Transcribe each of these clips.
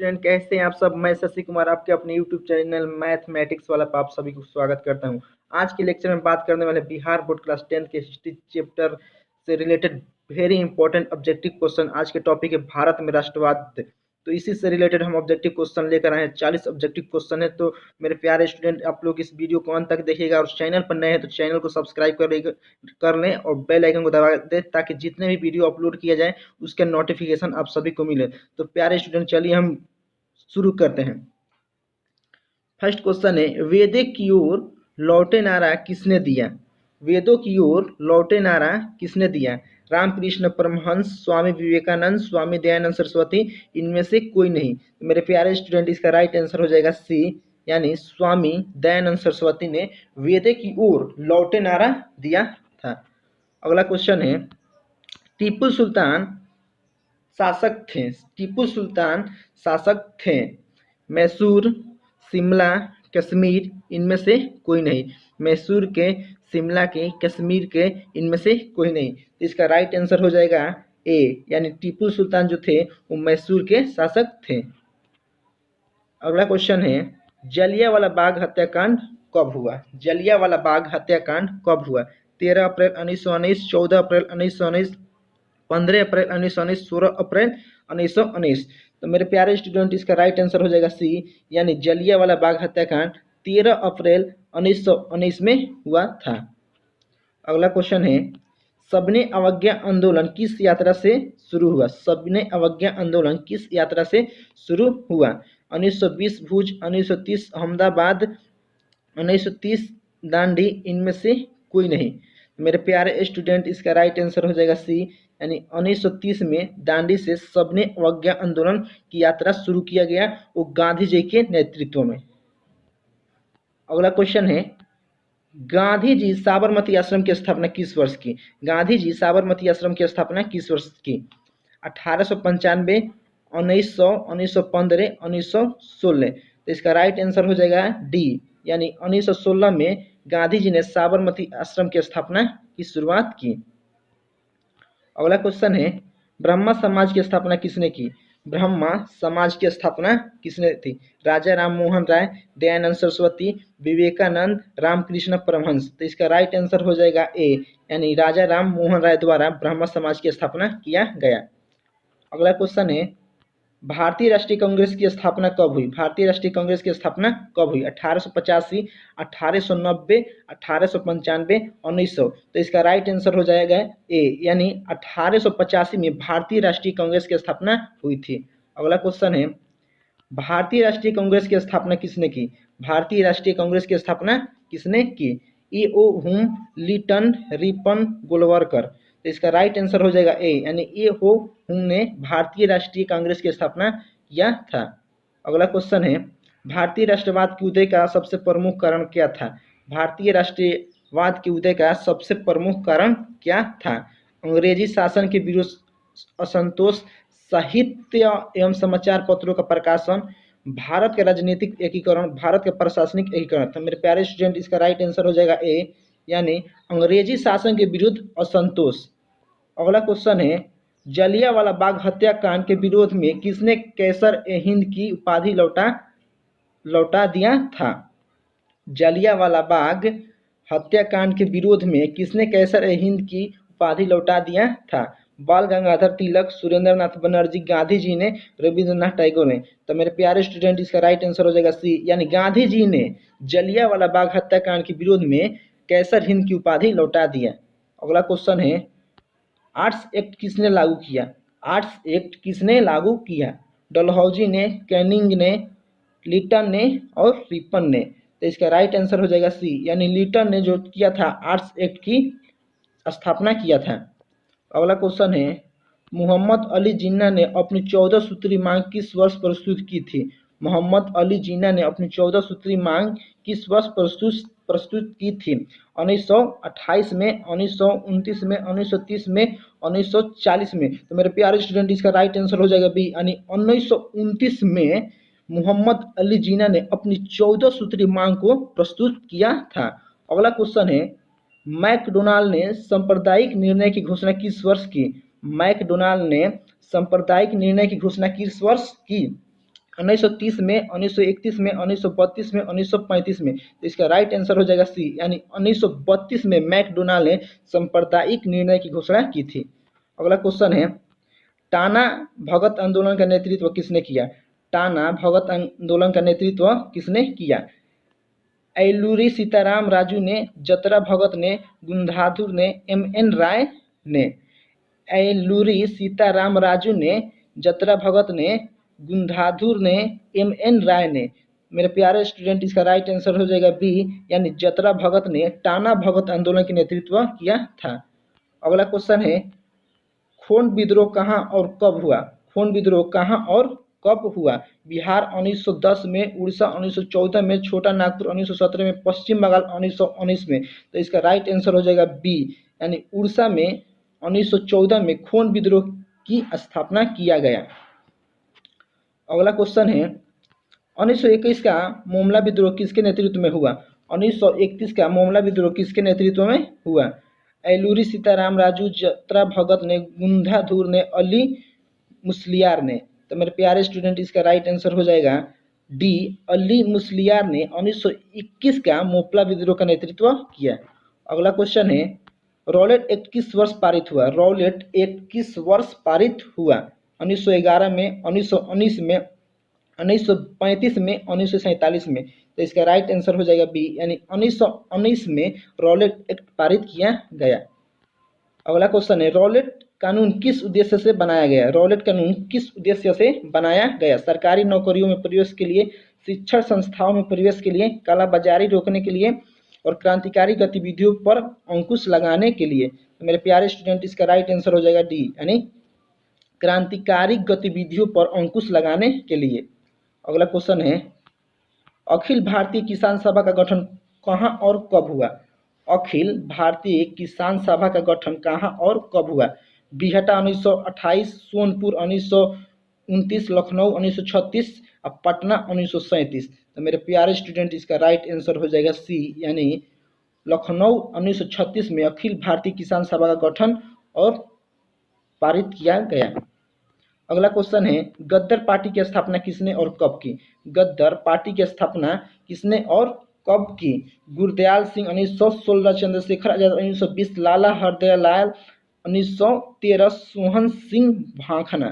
Student कैसे हैं आप सब। मैं शशि कुमार आपके अपने यूट्यूब चैनल मैथमेटिक्स वाला पर आप सभी को स्वागत करता हूं। आज के लेक्चर में बात करने वाले बिहार बोर्ड क्लास 10 के हिस्ट्री चैप्टर से related very important objective question. आज के टॉपिक है भारत में राष्ट्रवाद। तो इसी से रिलेटेड हम ऑब्जेक्टिव क्वेश्चन लेकर आए हैं। 40 ऑब्जेक्टिव क्वेश्चन है। तो मेरे प्यारे स्टूडेंट आप लोग इस वीडियो को अंत तक देखिएगा और चैनल पर नए हैं तो चैनल को सब्सक्राइब कर लें और बेल आइकन को दबा दें ताकि जितने भी वीडियो अपलोड किया जाए उसके नोटिफिकेशन आप सभी को मिले। तो प्यारे स्टूडेंट चलिए हम शुरू करते हैं। फर्स्ट क्वेश्चन है, वेदों की ओर लौटे नारा किसने दिया? वेदों की ओर लौटे नारा किसने दिया? रामकृष्ण परमहंस, स्वामी विवेकानंद, स्वामी दयानंद सरस्वती, इनमें से कोई नहीं। तो मेरे प्यारे स्टूडेंट इसका राइट आंसर हो जाएगा सी, यानी स्वामी दयानंद सरस्वती ने वेदों की ओर लौटे नारा दिया था। अगला क्वेश्चन है, टीपू सुल्तान शासक थे। टीपू सुल्तान शासक थे मैसूर, शिमला, कश्मीर, इनमें से कोई नहीं। मैसूर के, शिमला के, कश्मीर के, इनमें से कोई नहीं। तो इसका राइट आंसर हो जाएगा ए, यानी टीपू सुल्तान जो थे वो मैसूर के शासक थे। अगला क्वेश्चन है, जलियांवाला बाग हत्याकांड कब हुआ? जलियांवाला बाग हत्याकांड कब हुआ? 13 अप्रैल 1919, 14 अप्रैल 1919, 15 अप्रैल 1919, 16 अप्रैल 1919। तो मेरे प्यारे स्टूडेंट इसका राइट आंसर हो जाएगा सी, यानी जलियांवाला बाग हत्याकांड 13 अप्रैल 1919 में हुआ था। अगला क्वेश्चन है, सबने अवज्ञा आंदोलन किस यात्रा से शुरू हुआ? सबने अवज्ञा आंदोलन किस यात्रा से शुरू हुआ? 1920 भुज, 1930 अहमदाबाद, 1930 दांडी, इनमें से कोई नहीं। मेरे प्यारे स्टूडेंट इसका राइट आंसर हो जाएगा सी, यानी 1930 में दांडी से सबने अवज्ञा आंदोलन की यात्रा शुरू किया गया, वो गांधी जी के नेतृत्व में। अगला क्वेश्चन है, गांधी जी साबरमती आश्रम की स्थापना किस वर्ष की? गांधी जी साबरमती आश्रम की स्थापना किस वर्ष की? 1895, 1900, 1915, 1916। तो इसका राइट आंसर हो जाएगा डी, यानी 1916 में गांधी जी ने साबरमती आश्रम की स्थापना की शुरुआत की। अगला क्वेश्चन है, ब्रह्मा समाज की स्थापना किसने की? ब्रह्मा समाज की स्थापना किसने थी? राजा राम मोहन राय, दयानंद सरस्वती, विवेकानंद, रामकृष्ण परमहंस। तो इसका राइट आंसर हो जाएगा ए, यानी राजा राम मोहन राय द्वारा ब्रह्मा समाज की स्थापना किया गया। अगला क्वेश्चन है, भारतीय राष्ट्रीय कांग्रेस की स्थापना कब हुई? भारतीय राष्ट्रीय कांग्रेस की स्थापना कब हुई? 1885, 1890, 1895, 1900। तो इसका राइट आंसर हो जाएगा ए, यानी 1885 में भारतीय राष्ट्रीय कांग्रेस की स्थापना हुई थी। अगला क्वेश्चन है, भारतीय राष्ट्रीय कांग्रेस की स्थापना किसने की? भारतीय राष्ट्रीय कांग्रेस की स्थापना किसने की? ए ओ हुम, लिटन, रिपन, गोलवरकर। तो इसका राइट आंसर हो जाएगा ए, यानी ए हो हुम ने भारतीय राष्ट्रीय कांग्रेस की स्थापना किया था। अगला क्वेश्चन है, भारतीय राष्ट्रवाद के उदय का सबसे प्रमुख कारण क्या था? भारतीय राष्ट्रवाद के उदय का सबसे प्रमुख कारण क्या था? अंग्रेजी शासन के विरुद्ध असंतोष, साहित्य एवं समाचार पत्रों का प्रकाशन, भारत का राजनीतिक एकीकरण, भारत का प्रशासनिक एकीकरण। तो मेरे प्यारे स्टूडेंट इसका राइट आंसर हो जाएगा ए, यानी अंग्रेजी शासन के विरुद्ध असंतोष। अगला क्वेश्चन है, जलियांवाला बाग हत्याकांड के विरोध में किसने कैसर ए हिंद की उपाधि लौटा दिया था? जलियांवाला बाग हत्याकांड के विरोध में किसने कैसर ए हिंद की उपाधि लौटा दिया था? बाल गंगाधर तिलक, सुरेंद्रनाथ बनर्जी, गांधी जी ने, रविंद्रनाथ टैगोर ने। तो मेरे प्यारे स्टूडेंट इसका राइट आंसर हो जाएगा सी, यानी गांधी जी ने जलियांवाला बाग हत्याकांड के विरोध में कैसर हिंद की उपाधि लौटा दिया। अगला क्वेश्चन है, आर्ट्स एक्ट किसने लागू किया? आर्ट्स एक्ट किसने लागू किया? डलहौजी ने, कैनिंग ने, लिटन ने और रिपन ने। तो इसका राइट आंसर हो जाएगा सी, यानी लिटन ने जो किया था आर्ट्स एक्ट की स्थापना किया था। अगला क्वेश्चन है, मोहम्मद अली जिन्ना ने अपनी 14 सूत्री मांग किस वर्ष प्रस्तुत की थी? मोहम्मद अली जिन्ना ने अपनी 14 सूत्री मांग किस वर्ष प्रस्तुत की थी? 1928 में, 1929 में, 1930 में, 1940 में। तो मेरे प्यारे स्टूडेंट इसका राइट आंसर हो जाएगा बी, यानी 1929 में मोहम्मद अली जिन्ना ने अपनी 14 सूत्री मांग को प्रस्तुत किया था। अगला क्वेश्चन है, मैकडोनाल्ड ने सांप्रदायिक निर्णय की घोषणा किस वर्ष की? मैकडोनाल्ड ने सांप्रदायिक निर्णय की घोषणा किस वर्ष की? 1930 में, 1931 में, 1932 में, 1935 में। तो इसका राइट आंसर हो जाएगा सी, यानी 1932 में मैकडोनाल्ड ने सांप्रदायिक निर्णय की घोषणा की थी। अगला क्वेश्चन है, टाना भगत आंदोलन का नेतृत्व किसने किया? टाना भगत आंदोलन का नेतृत्व किसने किया? ऐलूरी सीताराम राजू ने, जतरा भगत ने, गुंधाधुर ने, एम.एन. राय ने। ऐलूरी सीताराम राजू ने, जतरा भगत ने, गुंधाधुर ने, एम.एन. राय ने। मेरे प्यारे स्टूडेंट, इसका राइट आंसर हो जाएगा बी, यानी जतरा भगत ने टाना भगत आंदोलन के नेतृत्व किया था। अगला क्वेश्चन है, खून विद्रोह कहाँ और कब हुआ? खून विद्रोह कहाँ और कब हुआ? बिहार 1910 में, उड़ीसा 1914 में, छोटा नागपुर 1917 में, पश्चिम बंगाल 1919 में। तो इसका राइट आंसर हो जाएगा बी, यानी उड़ीसा में 1914 में खून विद्रोह की स्थापना किया गया। अगला क्वेश्चन है, 1921 का मोमला विद्रोह किसके नेतृत्व में हुआ? 1931 का मोमला विद्रोह किसके नेतृत्व में हुआ? ऐलूरी सीताराम राजू, जतरा भगत ने, गुंधाधुर ने, अली मुस्लियार ने। तो मेरे प्यारे स्टूडेंट, इसका राइट आंसर हो जाएगा डी, अली मुस्लियार ने 1921 का मोपला विद्रोह का नेतृत्व किया। अगला क्वेश्चन है, रॉलेट एक्ट किस वर्ष पारित हुआ? रॉलेट एक्ट किस वर्ष पारित हुआ? 1911 में, 1919 में, 1935 में, 1947 में। तो इसका राइट आंसर हो जाएगा बी, यानी 1919 में रॉलेट एक्ट पारित किया गया। अगला क्वेश्चन है, रॉलेट कानून किस उद्देश्य से बनाया गया? रॉलेट कानून किस उद्देश्य से बनाया गया? सरकारी नौकरियों में प्रवेश के लिए, शिक्षण संस्थाओं में प्रवेश के लिए, कालाबाजारी रोकने के लिए और क्रांतिकारी गतिविधियों पर अंकुश लगाने के लिए। तो मेरे प्यारे स्टूडेंट, इसका राइट आंसर हो जाएगा डी, यानी क्रांतिकारी गतिविधियों पर अंकुश लगाने के लिए। अगला क्वेश्चन है, अखिल भारतीय किसान सभा का गठन कहाँ और कब हुआ? अखिल भारतीय किसान सभा का गठन कहाँ और कब हुआ? बिहटा 1928, सोनपुर 1929, लखनऊ 1936 और पटना 1937। तो मेरे प्यारे स्टूडेंट, इसका राइट आंसर हो जाएगा सी, यानी लखनऊ 1936 में अखिल भारतीय किसान सभा का गठन और पारित किया गया। अगला क्वेश्चन है, गद्दर पार्टी की स्थापना किसने और कब की? गद्दर पार्टी की स्थापना किसने और कब की? गुरदयाल सिंह 1916, चंद्रशेखर आजाद 1920, लाला हरदयाल 1913, सोहन सिंह भाखना।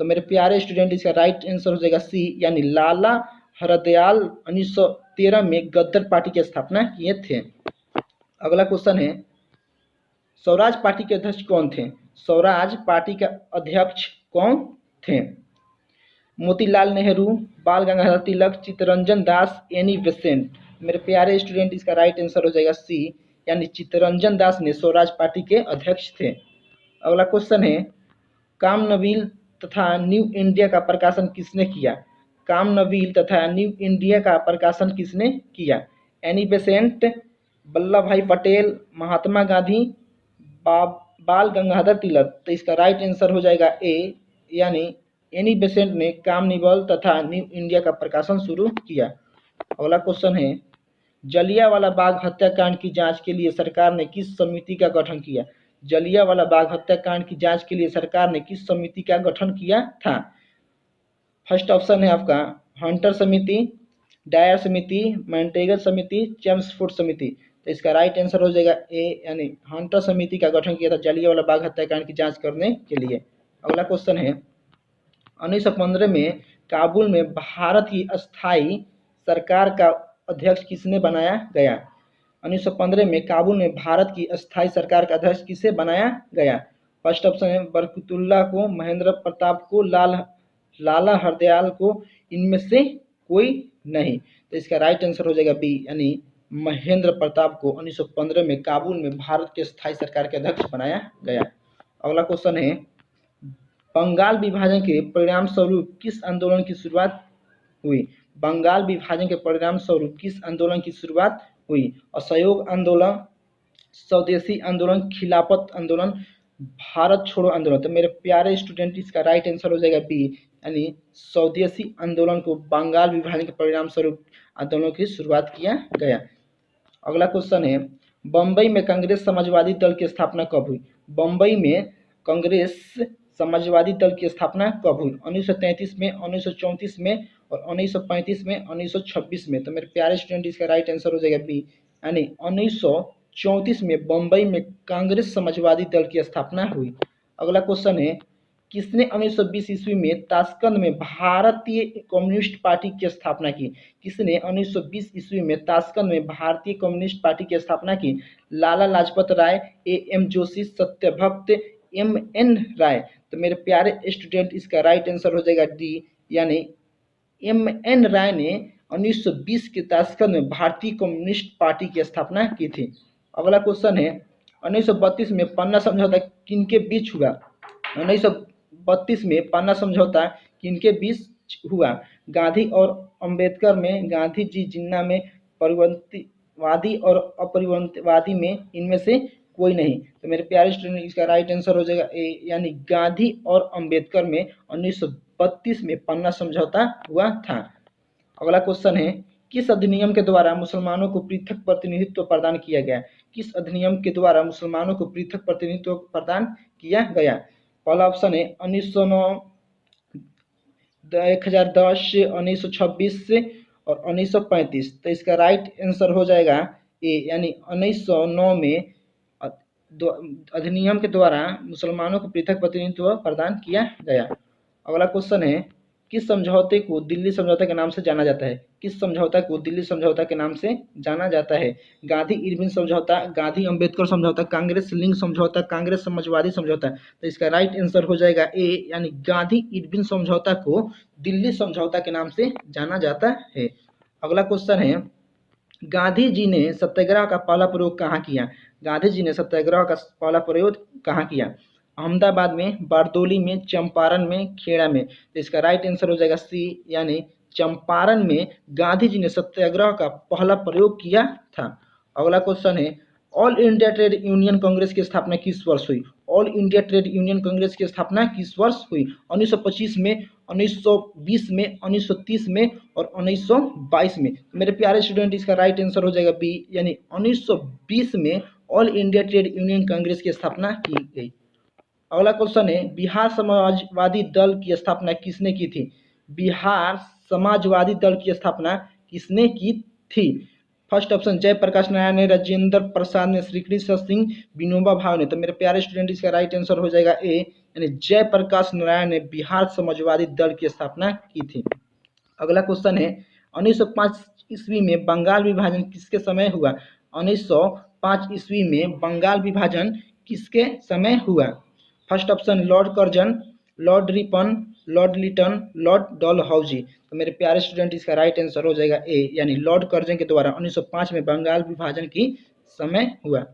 तो मेरे प्यारे स्टूडेंट, इसका राइट आंसर हो जाएगा सी, यानी लाला हरदयाल 1913 में गद्दर पार्टी की स्थापना किए थे। अगला क्वेश्चन है, स्वराज पार्टी के अध्यक्ष कौन थे? स्वराज पार्टी के अध्यक्ष कौन थे? मोतीलाल नेहरू, बाल गंगाधर तिलक, चित्तरंजन दास, एनी बेसेंट। मेरे प्यारे स्टूडेंट, इसका राइट आंसर हो जाएगा सी, यानी चित्तरंजन दास ने स्वराज पार्टी के अध्यक्ष थे। अगला क्वेश्चन है, कामनवील तथा न्यू इंडिया का प्रकाशन किसने किया? कामनवील तथा न्यू इंडिया का प्रकाशन किसने किया? एनी बेसेंट, वल्लभ भाई पटेल, महात्मा गांधी, बाल गंगाधर तिलक। तो इसका राइट आंसर हो जाएगा ए, यानी एनी बेसेंट ने कामनिवल तथा न्यू इंडिया का प्रकाशन शुरू किया। अगला क्वेश्चन है, जलियांवाला बाग हत्याकांड की जांच के लिए सरकार ने किस समिति का गठन किया? जलियांवाला बाग हत्याकांड की जांच के लिए सरकार ने किस समिति का गठन किया था? फर्स्ट ऑप्शन है आपका हंटर समिति, डायर समिति, मैंटेगर समिति, चेम्सफोर्ड समिति। तो इसका राइट आंसर हो जाएगा ए, यानी हंटर समिति का गठन किया था जलियांवाला बाग हत्याकांड की जांच करने के लिए। अगला क्वेश्चन है, 1915 में काबुल में भारत की अस्थायी सरकार का अध्यक्ष किसने बनाया गया? 1915 में काबुल में भारत की अस्थायी सरकार का अध्यक्ष किसे बनाया गया? फर्स्ट ऑप्शन है बरकतुल्लाह को, महेंद्र प्रताप को, लाला हरदयाल को, इनमें से कोई नहीं। तो इसका राइट आंसर हो जाएगा बी, यानी महेंद्र प्रताप को 1915 में काबुल में भारत के स्थायी सरकार के अध्यक्ष बनाया गया। अगला क्वेश्चन है, बंगाल विभाजन के परिणाम स्वरूप किस आंदोलन की शुरुआत हुई? बंगाल विभाजन के परिणाम स्वरूप किस आंदोलन की शुरुआत हुई? असहयोग आंदोलन, स्वदेशी आंदोलन, खिलाफत आंदोलन, भारत छोड़ो आंदोलन। तो मेरे प्यारे स्टूडेंट, इसका राइट आंसर हो जाएगा बी, यानी स्वदेशी आंदोलन को बंगाल विभाजन के परिणाम स्वरूप आंदोलन की शुरुआत किया गया। अगला क्वेश्चन है, बम्बई में कांग्रेस समाजवादी दल की स्थापना कब हुई? बम्बई में कांग्रेस समाजवादी दल की स्थापना कब हुई? 1933 में, 1934 में और 1935 में, 1926 में। तो मेरे प्यारे स्टूडेंट इसका राइट आंसर हो जाएगा बी, यानी 1934 में बम्बई में कांग्रेस समाजवादी दल की स्थापना हुई। अगला क्वेश्चन है, किसने 1920 ईस्वी में ताशकंद में भारतीय कम्युनिस्ट पार्टी की स्थापना की? किसने 1920 ईस्वी में ताशकंद में भारतीय कम्युनिस्ट पार्टी की स्थापना की? लाला लाजपत राय, एम जोशी, सत्यभक्त, एन राय। तो मेरे प्यारे स्टूडेंट इसका राइट आंसर हो जाएगा डी, यानी एन राय ने 1920 के ताशकंद में भारतीय कम्युनिस्ट पार्टी की स्थापना की थी। अगला क्वेश्चन है, 1932 में पन्ना समझौता किनके बीच हुआ? 1932 में पन्ना समझौता किनके बीच हुआ? गांधी और अंबेडकर में, गांधी जी जिन्ना में, परिवर्तनवादी और अपरिवर्तनवादी में, इनमें से कोई नहीं। तो मेरे प्यारे स्टूडेंट इसका राइट आंसर हो जाएगा ए, यानी गांधी और अंबेडकर में 1932 में पन्ना समझौता हुआ था। अगला क्वेश्चन है, किस अधिनियम के द्वारा मुसलमानों को पृथक प्रतिनिधित्व प्रदान किया गया? किस अधिनियम के द्वारा मुसलमानों को पृथक प्रतिनिधित्व प्रदान किया गया? पहला ऑप्शन है 1909, 1010, 1926 से और 1935। तो इसका राइट आंसर हो जाएगा ए, यानी 1909 में अधिनियम के द्वारा मुसलमानों को पृथक प्रतिनिधित्व प्रदान किया गया। अगला क्वेश्चन है, किस समझौते को दिल्ली समझौता के नाम से जाना जाता है? किस समझौता को दिल्ली समझौता के नाम से जाना जाता है? गांधी इरविन समझौता, गांधी अंबेडकर समझौता, कांग्रेस लिंग समझौता, कांग्रेस समाजवादी समझौता। तो इसका राइट आंसर हो जाएगा ए, यानी गांधी इरविन समझौता को दिल्ली समझौता के नाम से जाना जाता है। अगला क्वेश्चन है, गांधी जी ने सत्याग्रह का पहला प्रयोग कहाँ किया? गांधी जी ने सत्याग्रह का पहला प्रयोग कहाँ किया? अहमदाबाद में, बारदोली में, चंपारण में, खेड़ा में। तो इसका राइट आंसर हो जाएगा सी, यानी चंपारण में गांधी जी ने सत्याग्रह का पहला प्रयोग किया था। अगला क्वेश्चन है, all India trade union Congress की स्थापना किस वर्ष हुई? All India trade union Congress की स्थापना किस वर्ष हुई? 1925 में, 1920 में, 1930 में और 1922 में। मेरे प्यारे स्टूडेंट इसका राइट आंसर हो जाएगा बी, यानी 1920 में all India trade union Congress की स्थापना की गई। अगला क्वेश्चन है, बिहार समाजवादी दल की स्थापना किसने की थी? बिहार समाजवादी दल की स्थापना किसने की थी? फर्स्ट ऑप्शन जयप्रकाश नारायण ने, राजेंद्र प्रसाद ने, श्री कृष्ण सिंह, विनोबा भावे ने। तो मेरे प्यारे स्टूडेंट इसका राइट आंसर हो जाएगा ए, यानी जयप्रकाश नारायण ने बिहार समाजवादी दल की स्थापना की थी। अगला क्वेश्चन है, 1905 ईस्वी में बंगाल विभाजन किसके समय हुआ? 1905 ईस्वी में बंगाल विभाजन किसके समय हुआ? First option Lord Curzon, Lord Ripon, Lord Lytton, Lord Dalhousie. तो मेरे प्यारे स्टूडेंट इसका राइट आंसर हो जाएगा ए, यानी लॉर्ड कर्जन के द्वारा 1905 में बंगाल विभाजन की समय हुआ।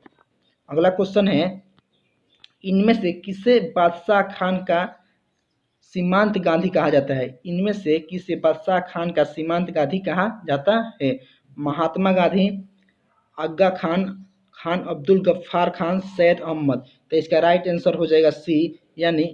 अगला क्वेश्चन है, इनमें से किसे बादशाह खान का सीमांत गांधी कहा जाता है? इनमें से किसे बादशाह खान का सीमांत गांधी कहा जाता है? महात्मा गांधी, आगा खान, खान अब्दुल गफ्फार खान, सैयद अहमद। तो इसका राइट आंसर हो जाएगा सी, यानी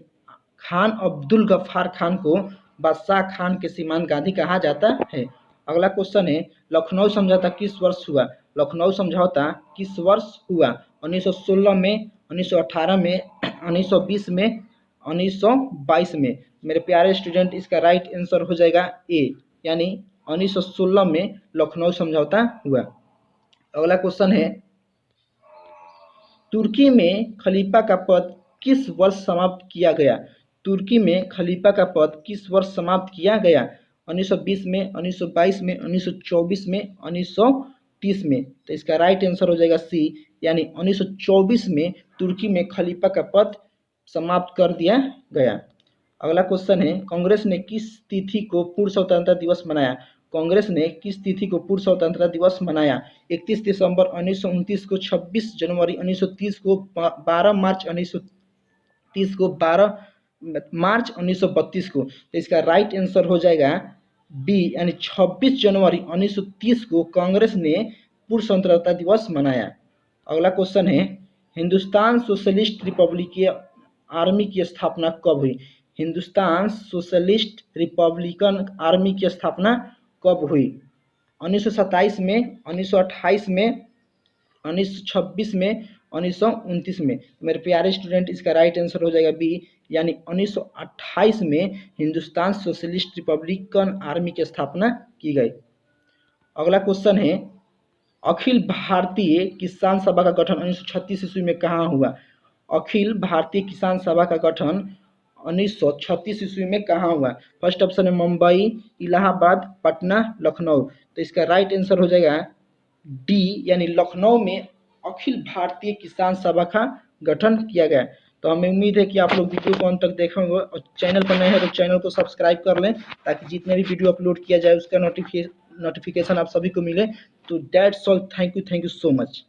खान अब्दुल गफ्फार खान को बादशाह खान के सीमांत गांधी कहा जाता है। अगला क्वेश्चन है, लखनऊ समझौता किस वर्ष हुआ? लखनऊ समझौता किस वर्ष हुआ? 1916 में, 1918 में, 1920 में, 1922 में। मेरे प्यारे स्टूडेंट इसका राइट आंसर हो जाएगा ए, यानी 1916 में लखनऊ समझौता हुआ। अगला क्वेश्चन है, तुर्की में खलीफा का पद किस वर्ष समाप्त किया गया? तुर्की में खलीफा का पद किस वर्ष समाप्त किया गया? 1920 में, 1922 में, 1924 में, 1930 में। तो इसका राइट आंसर हो जाएगा सी, यानी 1924 में तुर्की में खलीफा का पद समाप्त कर दिया गया। अगला क्वेश्चन है, कांग्रेस ने किस तिथि को पूर्व स्वतंत्रता दिवस मनाया? कांग्रेस ने किस तिथि को पूर्व स्वतंत्रता दिवस मनाया? 31 दिसंबर 1929 को, 26 जनवरी 1930 को, 12 मार्च 1930 को, 12 मार्च 1932 को। तो इसका राइट आंसर हो जाएगा बी, यानी 26 जनवरी 1930 को कांग्रेस ने पूर्व स्वतंत्रता दिवस मनाया। अगला क्वेश्चन है, हिंदुस्तान सोशलिस्ट रिपब्लिकन आर्मी की स्थापना कब हुई? हिंदुस्तान सोशलिस्ट रिपब्लिकन आर्मी की स्थापना कब हुई? 1927 में, 1928 में, 1926 में, 1929 में। मेरे प्यारे स्टूडेंट, इसका राइट आंसर हो जाएगा बी, यानी 1928 में हिंदुस्तान सोशलिस्ट रिपब्लिकन आर्मी की स्थापना की गई। अगला क्वेश्चन है, अखिल भारतीय किसान सभा का गठन 1936 ईस्वी में कहाँ हुआ? अखिल भारतीय किसान सभा का गठन 1936 ईस्वी में कहाँ हुआ? फर्स्ट ऑप्शन है मुंबई, इलाहाबाद, पटना, लखनऊ। तो इसका राइट आंसर हो जाएगा डी, यानी लखनऊ में अखिल भारतीय किसान सभा का गठन किया गया। तो हमें उम्मीद है कि आप लोग वीडियो को अंत तक देखेंगे और चैनल पर नए हैं तो चैनल को सब्सक्राइब कर लें, ताकि जितने भी वीडियो अपलोड किया जाए उसका नोटिफिकेशन आप सभी को मिले। तो that's all, thank you so much.